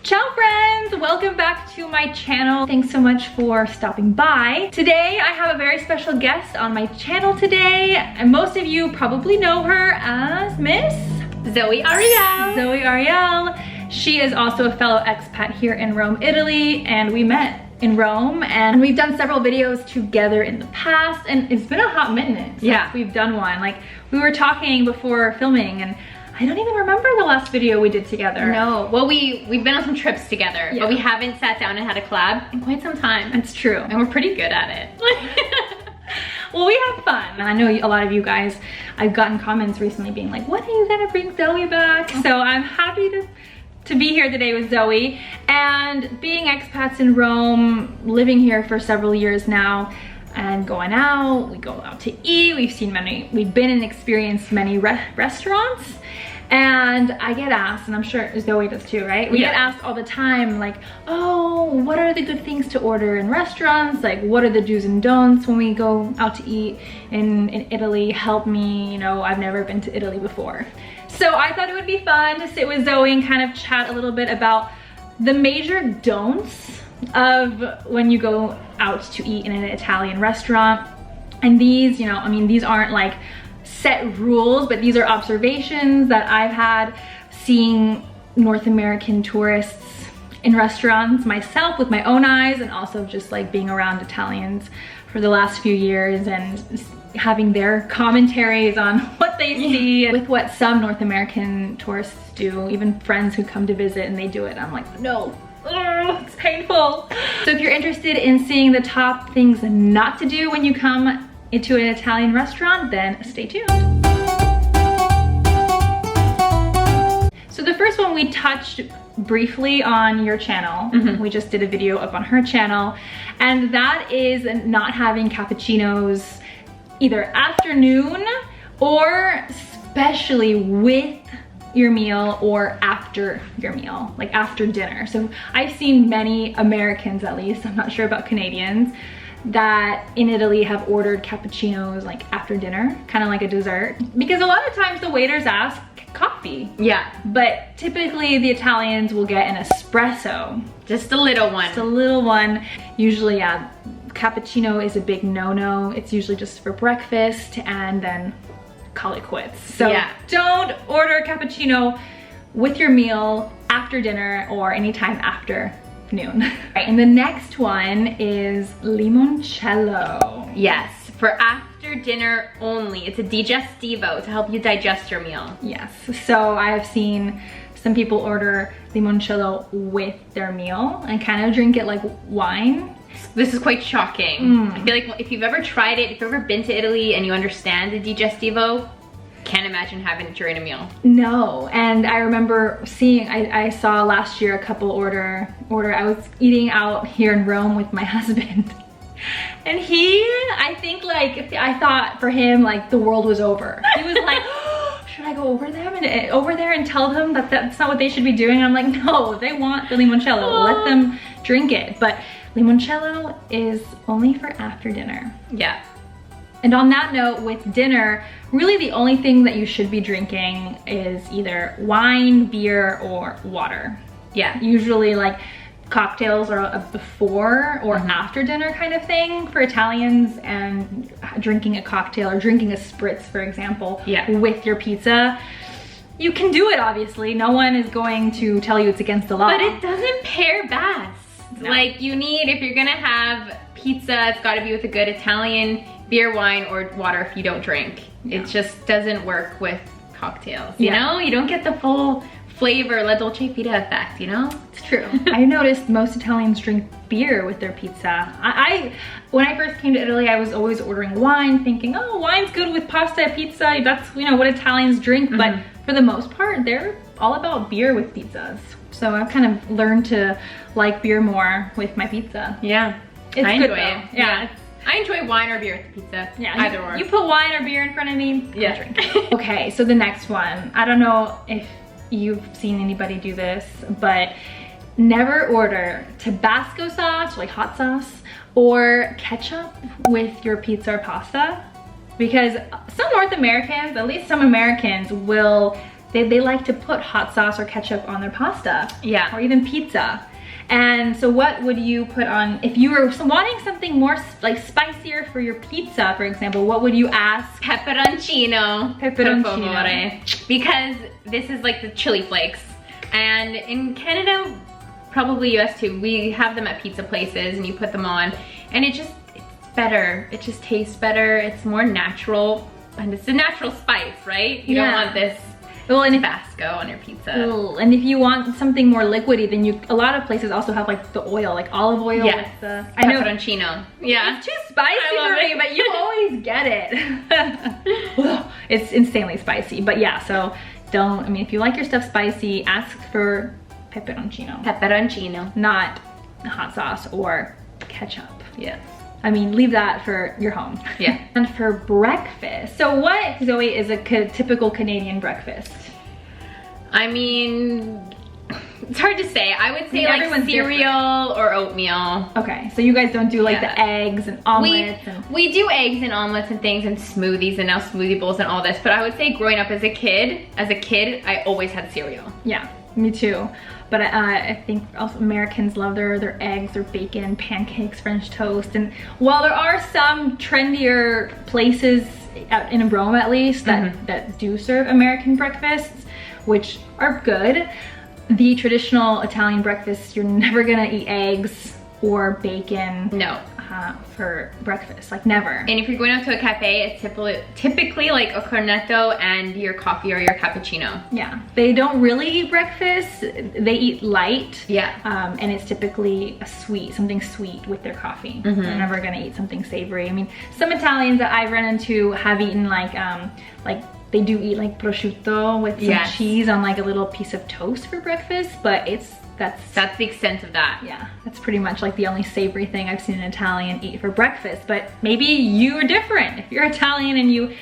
Ciao friends, welcome back to my channel. Thanks so much for stopping by. Today I have a very special guest on my channel today, and most of you probably know her as Miss Zoey Ariel. Zoey Ariel. She is also a fellow expat here in Rome, Italy, and we met in Rome and we've done several videos together in the past, and it's been a hot minute since we've done one. Like, we were talking before filming and I don't even remember the last video we did together. No, well we've been on some trips together, but we haven't sat down and had a collab in quite some time. It's true. And we're pretty good at it. Well, we have fun. And I know a lot of you guys, I've gotten comments recently being like, when are you gonna bring Zoey back? So I'm happy to be here today with Zoey. And being expats in Rome, living here for several years now, and going out, we go out to eat, we've been and experienced many restaurants. And I get asked, and I'm sure Zoey does too, right? We get asked all the time, like, oh, what are the good things to order in restaurants? Like, what are the do's and don'ts when we go out to eat in Italy? Help me, you know, I've never been to Italy before. So I thought it would be fun to sit with Zoey and kind of chat a little bit about the major don'ts of when you go out to eat in an Italian restaurant. And these, you know, I mean, these aren't like set rules, but these are observations that I've had seeing North American tourists in restaurants myself with my own eyes, and also just like being around Italians for the last few years and having their commentaries on what they see with what some North American tourists do, even friends who come to visit and they do it. I'm like, no. Oh, it's painful. So if you're interested in seeing the top things not to do when you come into an Italian restaurant, then stay tuned. So the first one we touched briefly on your channel. We just did a video up on her channel, and that is not having cappuccinos either afternoon or especially with your meal or after your meal, like after dinner. So I've seen many Americans, at least, I'm not sure about Canadians, that in Italy have ordered cappuccinos like after dinner, kind of like a dessert, because a lot of times the waiters ask coffee. Yeah. But typically the Italians will get an espresso. Just a little one. Just a little one. Usually, yeah, cappuccino is a big no-no. It's usually just for breakfast and then call it quits. So don't order a cappuccino with your meal after dinner or anytime after noon. Right, and the next one is limoncello. Yes, for after dinner only. It's a digestivo to help you digest your meal. Yes, so I have seen some people order limoncello with their meal and kind of drink it like wine. This is quite shocking. I feel like if you've ever tried it, if you've ever been to Italy and you understand the digestivo, can't imagine having it during a meal. No, and I remember seeing, I saw last year a couple order. I was eating out here in Rome with my husband. And I think like, I thought for him like the world was over. He was like, oh, should I go over there and tell them that that's not what they should be doing? And I'm like, no, they want the limoncello, let them drink it. But limoncello is only for after dinner. Yeah. And on that note, with dinner, really the only thing that you should be drinking is either wine, beer, or water. Yeah, usually like cocktails are a before or after dinner kind of thing for Italians, and drinking a cocktail or drinking a spritz, for example, with your pizza. You can do it, obviously. No one is going to tell you it's against the law. But it doesn't pair best. No. Like, you need, if you're gonna have pizza, it's gotta be with a good Italian beer, wine, or water if you don't drink. It just doesn't work with cocktails, you know? You don't get the full flavor, la dolce vita effect, you know? It's true. I noticed most Italians drink beer with their pizza. When I first came to Italy, I was always ordering wine, thinking, oh, wine's good with pasta and pizza. That's, you know, what Italians drink. But for the most part, they're all about beer with pizzas. So I've kind of learned to like beer more with my pizza. Yeah, it's I good enjoy it. Yeah. I enjoy wine or beer with the pizza. Yeah, either or. You put wine or beer in front of me, I'll drink. Okay, so the next one. I don't know if you've seen anybody do this, but never order Tabasco sauce, like hot sauce, or ketchup with your pizza or pasta. Because some North Americans, at least some Americans, they like to put hot sauce or ketchup on their pasta. Yeah. Or even pizza. And so what would you put on, if you were wanting something more like spicier for your pizza, for example, what would you ask? Pepperoncino. Pepperoncino. Because this is like the chili flakes. And in Canada, probably US too, we have them at pizza places and you put them on and it's better. It just tastes better. It's more natural. And it's a natural spice, right? You don't want this Tabasco on your pizza. And if you want something more liquidy, then a lot of places also have like the oil, like olive oil. Yes. With the, Pepperoncino. Yeah. It's too spicy for me, but you always get it. It's insanely spicy, but yeah, so if you like your stuff spicy, ask for pepperoncino. Pepperoncino. Not hot sauce or ketchup. Yeah. I mean, leave that for your home. Yeah. And for breakfast, so what, Zoe, is a typical Canadian breakfast? I mean, it's hard to say. I would say like cereal or oatmeal. Okay, so you guys don't do like the eggs and omelets? We do eggs and omelets and things and smoothies and now smoothie bowls and all this, but I would say growing up as a kid, I always had cereal. Yeah, me too. But I think also Americans love their eggs, their bacon, pancakes, French toast. And while there are some trendier places in Rome at least that do serve American breakfasts, which are good, the traditional Italian breakfast, you're never gonna eat eggs or bacon. No. For breakfast, like never. And if you're going out to a cafe, it's typically like a cornetto and your coffee or your cappuccino. Yeah, they don't really eat breakfast. They eat light. Yeah. And it's typically something sweet with their coffee. They're never gonna eat something savory. I mean, some Italians that I've run into have eaten like they do eat like prosciutto with some cheese on like a little piece of toast for breakfast, but that's the extent of that. Yeah, that's pretty much like the only savory thing I've seen an Italian eat for breakfast. But maybe you are different. If you're Italian and you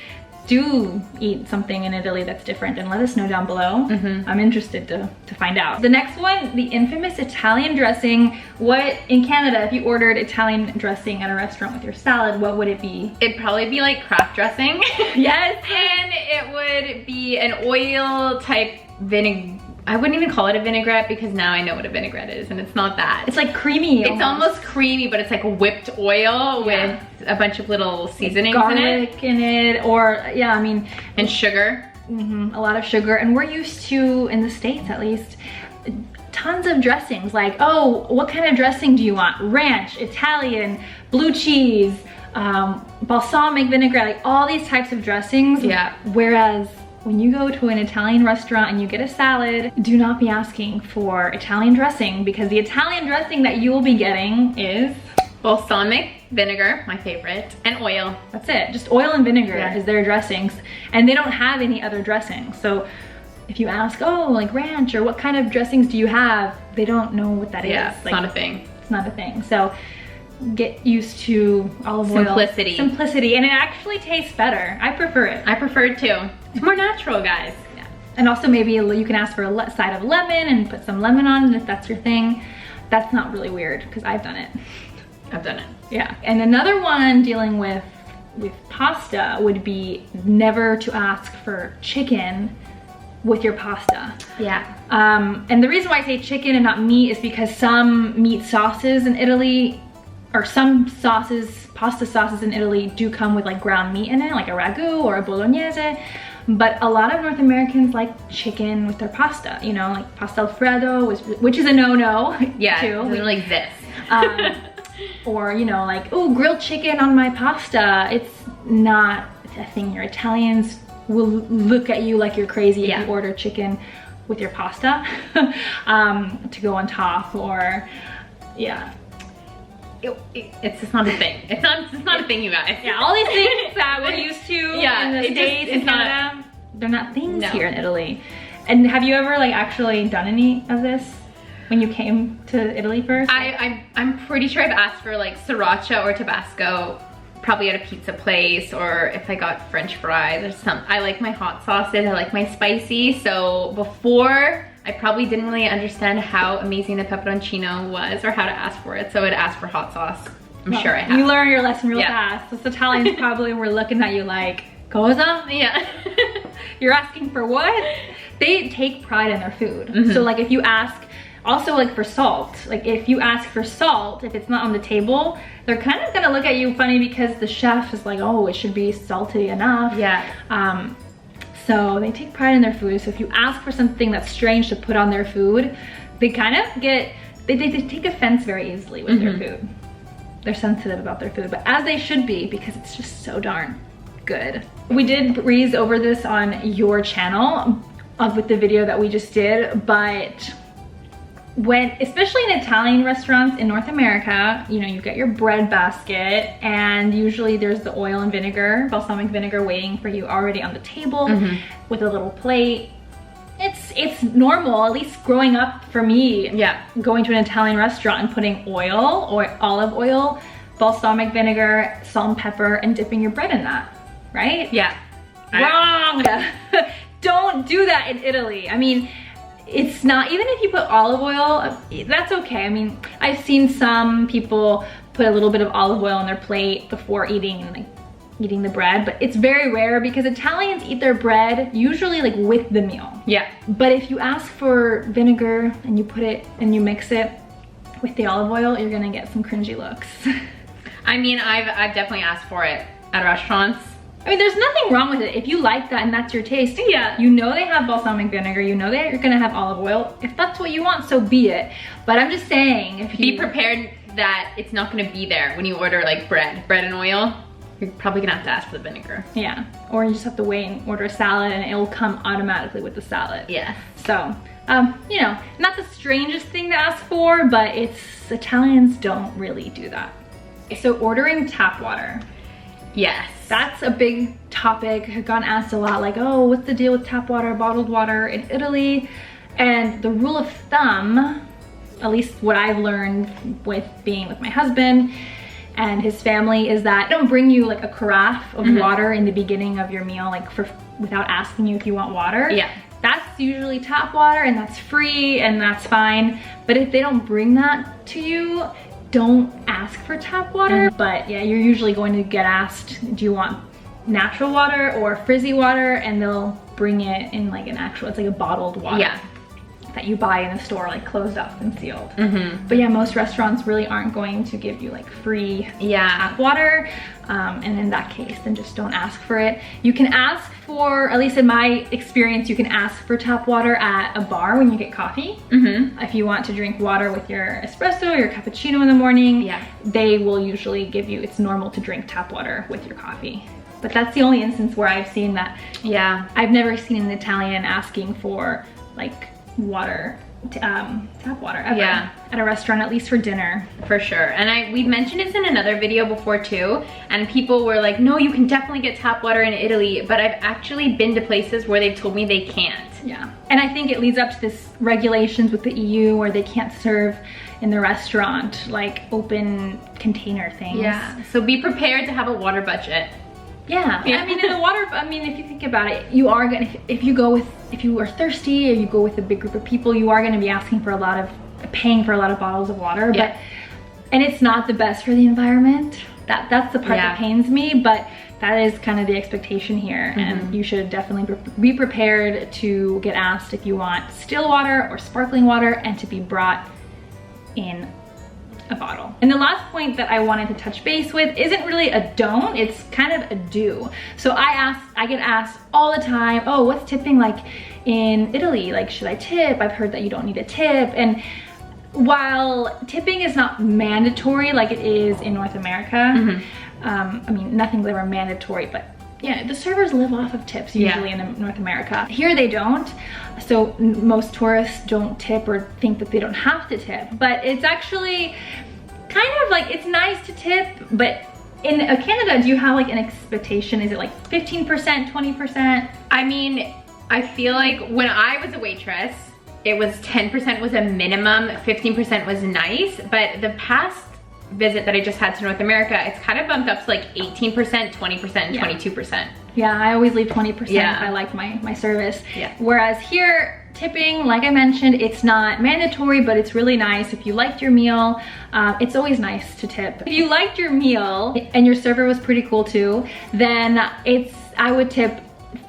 do eat something in Italy that's different, then let us know down below. I'm interested to find out. The next one, the infamous Italian dressing. What, in Canada, if you ordered Italian dressing at a restaurant with your salad, what would it be? It'd probably be like Kraft dressing. Yes. And it would be an oil type vinegar. I wouldn't even call it a vinaigrette because now I know what a vinaigrette is and it's not that. It's like creamy. It's almost creamy, but it's like whipped oil with a bunch of little seasonings garlic in it. Or I mean. And sugar. A lot of sugar. And we're used to, in the States at least, tons of dressings. Like, oh, what kind of dressing do you want? Ranch, Italian, blue cheese, balsamic vinaigrette, like all these types of dressings. Yeah. Whereas when you go to an Italian restaurant and you get a salad, do not be asking for Italian dressing, because the Italian dressing that you will be getting is balsamic vinegar, my favorite, and oil. That's it. Just oil and vinegar is their dressings, and they don't have any other dressings. So if you ask, oh, like ranch or what kind of dressings do you have, they don't know what that is. Yeah, it's not a thing. It's not a thing. So get used to olive oil. Simplicity, and it actually tastes better. I prefer it. I prefer it too. It's more natural, guys. Yeah. And also maybe you can ask for a side of lemon and put some lemon on it if that's your thing. That's not really weird because I've done it. I've done it. Yeah. And another one dealing with pasta would be never to ask for chicken with your pasta. Yeah. And the reason why I say chicken and not meat is because some meat sauces in Italy, or some pasta sauces in Italy do come with like ground meat in it, like a ragu or a bolognese. But a lot of North Americans like chicken with their pasta, you know, like pasta alfredo, which is a no-no. Yeah, too. It doesn't exist. Or, you know, like, oh, grilled chicken on my pasta. It's not a thing. Your Italians will look at you like you're crazy if you order chicken with your pasta to go on top, or it's just not a thing. It's not a thing, you guys. Yeah, all these things that we're used to in the States and Canada, they're not things here in Italy. And have you ever like actually done any of this when you came to Italy first? I'm pretty sure I've asked for like sriracha or Tabasco, probably at a pizza place, or if I got French fries or something. I like my hot sauces, I like my spicy. So before, I probably didn't really understand how amazing the pepperoncino was or how to ask for it. So I'd ask for hot sauce. I'm sure I have. You learn your lesson real fast. Those Italians probably were looking at you like, cosa? Yeah. You're asking for what? they take pride in their food. So like if you ask, also like for salt, like if you ask for salt, if it's not on the table, they're kind of gonna look at you funny because the chef is like, oh, it should be salty enough. Yeah. So they take pride in their food. So if you ask for something that's strange to put on their food, they kind of get, they take offense very easily with their food. They're sensitive about their food, but as they should be, because it's just so darn good. We did breeze over this on your channel with the video that we just did, but when, especially in Italian restaurants in North America, you know, you get your bread basket and usually there's the oil and vinegar, balsamic vinegar waiting for you already on the table with a little plate. It's normal, at least growing up for me, going to an Italian restaurant and putting oil or olive oil, balsamic vinegar, salt and pepper, and dipping your bread in that, right? Yeah. Wrong! Don't do that in Italy. I mean, it's not, even if you put olive oil, that's okay. I mean, I've seen some people put a little bit of olive oil on their plate before eating the bread, but it's very rare because Italians eat their bread usually like with the meal. Yeah. But if you ask for vinegar and you put it and you mix it with the olive oil, you're gonna get some cringy looks. I mean, I've definitely asked for it at restaurants. I mean, there's nothing wrong with it. If you like that and that's your taste, you know they have balsamic vinegar, you know that you're gonna have olive oil. If that's what you want, so be it. But I'm just saying, if you... Be prepared that it's not gonna be there when you order like bread and oil. You're probably gonna have to ask for the vinegar. Yeah, or you just have to wait and order a salad and it will come automatically with the salad. Yeah. So, you know, not the strangest thing to ask for, but Italians don't really do that. So ordering tap water. Yes. That's a big topic. I've gotten asked a lot, like, oh, what's the deal with tap water, bottled water in Italy? And the rule of thumb, at least what I've learned with being with my husband and his family, is that don't bring you like a carafe of water in the beginning of your meal, like without asking you if you want water. Yeah. That's usually tap water and that's free and that's fine. But if they don't bring that to you, don't ask for tap water. But yeah, you're usually going to get asked, do you want natural water or frizzy water? And they'll bring it in like an actual, it's like a bottled water that you buy in a store, like closed up and sealed. But yeah, most restaurants really aren't going to give you like free tap water. And in that case, then just don't ask for it. You can ask for, at least in my experience, you can ask for tap water at a bar when you get coffee. If you want to drink water with your espresso or your cappuccino in the morning, they will usually give you, it's normal to drink tap water with your coffee. But that's the only instance where I've seen that. I've never seen an Italian asking for like water, tap water ever at a restaurant, at least for dinner. For sure. And we've mentioned this in another video before too, and people were like, no, you can definitely get tap water in Italy, but I've actually been to places where they've told me they can't. And I think it leads up to this regulations with the EU where they can't serve in the restaurant like open container things. So be prepared to have a water budget. I mean, in the water, I mean, if you think about it, you are gonna, if you are thirsty or you go with a big group of people, you are gonna be asking for paying for a lot of bottles of water. But, and it's not the best for the environment. That's the part that pains me, but that is kind of the expectation here. And you should definitely be prepared to get asked if you want still water or sparkling water and to be brought in a bottle. And the last point that I wanted to touch base with isn't really a don't, it's kind of a do. So I get asked all the time, oh, what's tipping like in Italy? Like, should I tip? I've heard that you don't need a tip. And while tipping is not mandatory like it is in North America, I mean, nothing's ever mandatory, but yeah, the servers live off of tips usually in North America. Here they don't. So most tourists don't tip or think that they don't have to tip, but it's actually kind of like, it's nice to tip, but in Canada, do you have like an expectation? Is it like 15%, 20%? I mean, I feel like when I was a waitress, it was 10% was a minimum, 15% was nice, but the past visit that I just had to North America, it's kind of bumped up to like 18%, 20%, and 22%. Yeah, I always leave 20% if I like my service. Whereas here, tipping, like I mentioned, it's not mandatory, but it's really nice. If you liked your meal, it's always nice to tip. If you liked your meal and your server was pretty cool too, then I would tip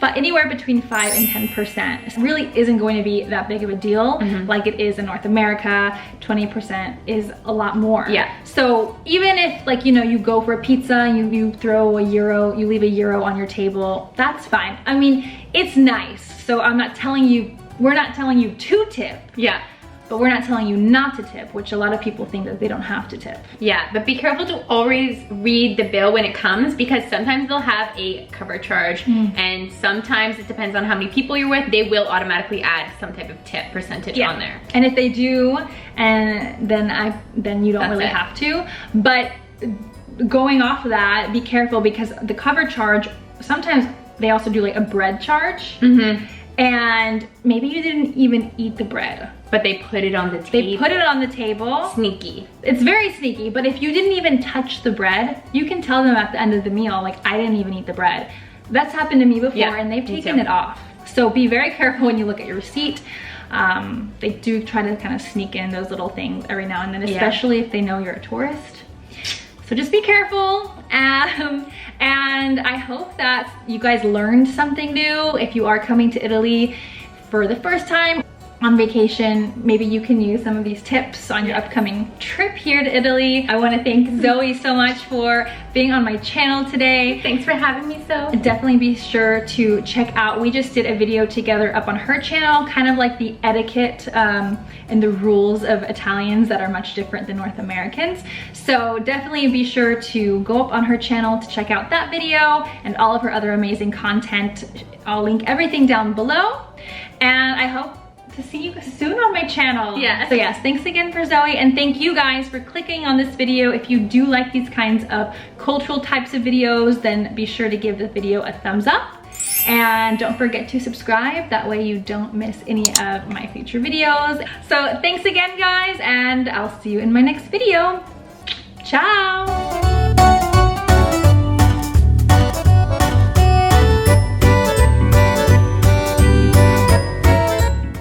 anywhere between 5 and 10%. It really isn't going to be that big of a deal like it is in North America. 20% is a lot more. Yeah. So even if, like, you know, you go for a pizza and you throw €1, you leave €1 on your table, that's fine. I mean, it's nice. So I'm not telling you, we're not telling you to tip. Yeah. But we're not telling you not to tip, which a lot of people think that they don't have to tip. Yeah, but be careful to always read the bill when it comes, because sometimes they'll have a cover charge, and sometimes it depends on how many people you're with, they will automatically add some type of tip percentage on there. And if they do, and then you don't really have to. But going off of that, be careful, because the cover charge, sometimes they also do like a bread charge. And maybe you didn't even eat the bread, but they put it on the table. They put it on the table. Sneaky. It's very sneaky, but if you didn't even touch the bread, you can tell them at the end of the meal, like, I didn't even eat the bread. That's happened to me before, and they've taken it off. So be very careful when you look at your receipt. They do try to kind of sneak in those little things every now and then, especially if they know you're a tourist. So just be careful. And I hope that you guys learned something new. If you are coming to Italy for the first time on vacation, maybe you can use some of these tips on your upcoming trip here to Italy. I want to thank Zoey so much for being on my channel today. Thanks for having me, So. Definitely be sure to check out, we just did a video together up on her channel, kind of like the etiquette and the rules of Italians that are much different than North Americans. So definitely be sure to go up on her channel to check out that video and all of her other amazing content. I'll link everything down below, and I hope to see you soon on my channel. Yes. So yes, thanks again for Zoey, and thank you guys for clicking on this video. If you do like these kinds of cultural types of videos, then be sure to give the video a thumbs up. And don't forget to subscribe, that way you don't miss any of my future videos. So thanks again, guys, and I'll see you in my next video. Ciao!